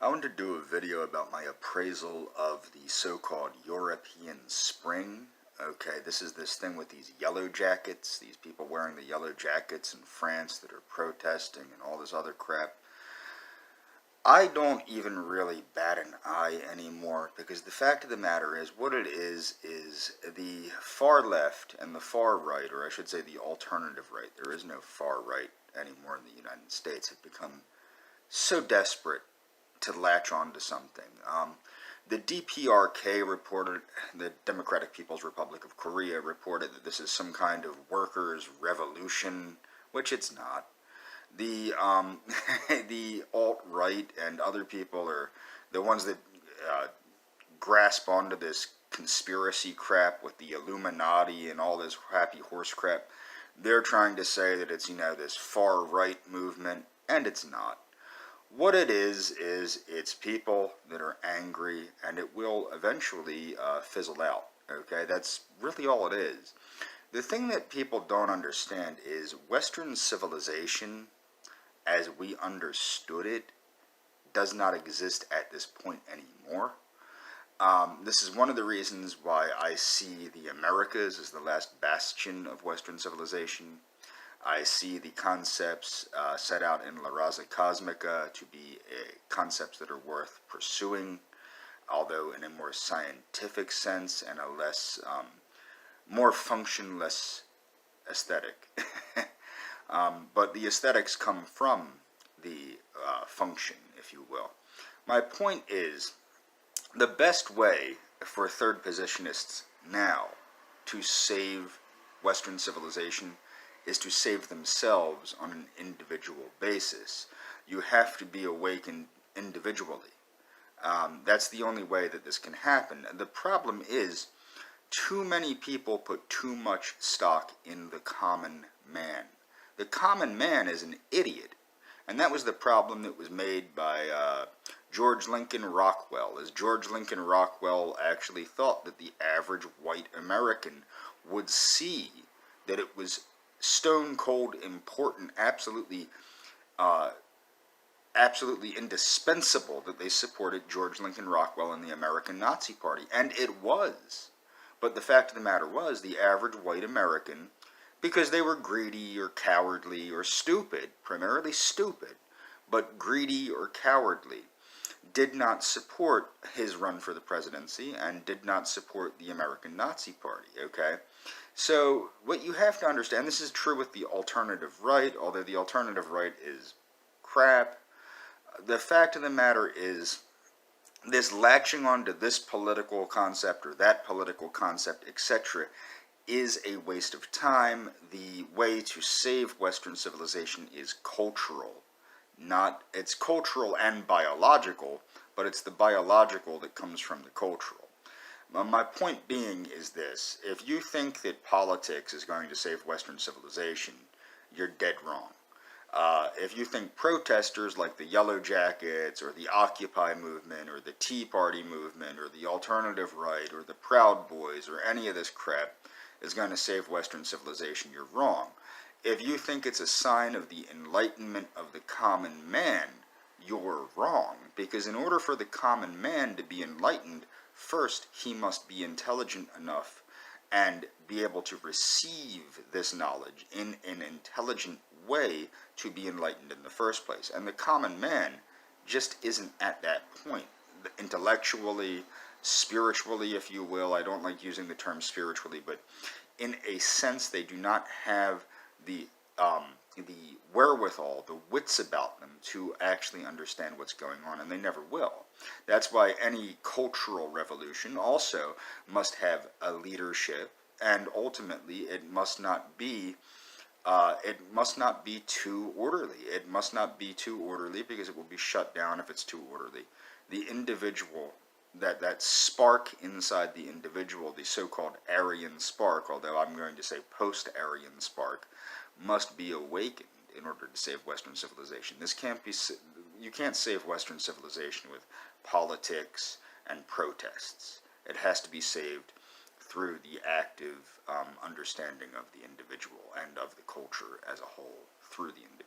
I want to do a video about my appraisal of the so-called European Spring. Okay, this is this thing with these yellow jackets, these people wearing the yellow jackets in France that are protesting and all this other crap. I don't even really bat an eye anymore, because the fact of the matter is, what it is the far left and the far right, or I should say the alternative right, there is no far right anymore in the United States, have become so desperate to latch on to something. The DPRK reported, the Democratic People's Republic of Korea reported that this is some kind of workers' revolution, which it's not. The the alt-right and other people are the ones that grasp onto this conspiracy crap with the Illuminati and all this happy horse crap. They're trying to say that it's, this far-right movement, and it's not. What it is it's people that are angry, and it will eventually fizzle out. Okay, that's really all it is. The thing that people don't understand is Western civilization, as we understood it, does not exist at this point anymore. This is one of the reasons why I see the Americas as the last bastion of Western civilization. I see the concepts set out in La Raza Cosmica to be concepts that are worth pursuing, although in a more scientific sense and a less, more functionless aesthetic. But the aesthetics come from the function, if you will. My point is, the best way for third positionists now to save Western civilization is to save themselves on an individual basis. You have to be awakened individually. That's the only way that this can happen. The problem is, too many people put too much stock in the common man. The common man is an idiot. And that was the problem that was made by George Lincoln Rockwell, as George Lincoln Rockwell actually thought that the average white American would see that it was stone cold important, absolutely indispensable that they supported George Lincoln Rockwell and the American Nazi Party. And it was. But the fact of the matter was, the average white American, because they were greedy or cowardly or stupid, primarily stupid, but greedy or cowardly, did not support his run for the presidency and did not support the American Nazi Party, okay? So what you have to understand, this is true with the alternative right, although the alternative right is crap. The fact of the matter is, this latching onto this political concept or that political concept, etc., is a waste of time. The way to save Western civilization is cultural. It's cultural and biological, but it's the biological that comes from the cultural. My point being is this: if you think that politics is going to save Western civilization, you're dead wrong. If you think protesters like the Yellow Jackets or the Occupy movement or the Tea Party movement or the alternative right or the Proud Boys or any of this crap is going to save Western civilization, you're wrong. If you think it's a sign of the enlightenment of the common man, you're wrong. Because in order for the common man to be enlightened, first he must be intelligent enough and be able to receive this knowledge in an intelligent way to be enlightened in the first place. And the common man just isn't at that point. Intellectually, spiritually, if you will. I don't like using the term spiritually, but in a sense they do not have the wherewithal, the wits about them to actually understand what's going on, and they never will. That's why any cultural revolution also must have a leadership, and ultimately it must not be too orderly. It must not be too orderly because it will be shut down if it's too orderly. The individual, that spark inside the individual, the so-called Aryan spark, although I'm going to say post-Aryan spark, must be awakened in order to save Western civilization. You can't save Western civilization with politics and protests. It has to be saved through the active understanding of the individual and of the culture as a whole through the individual.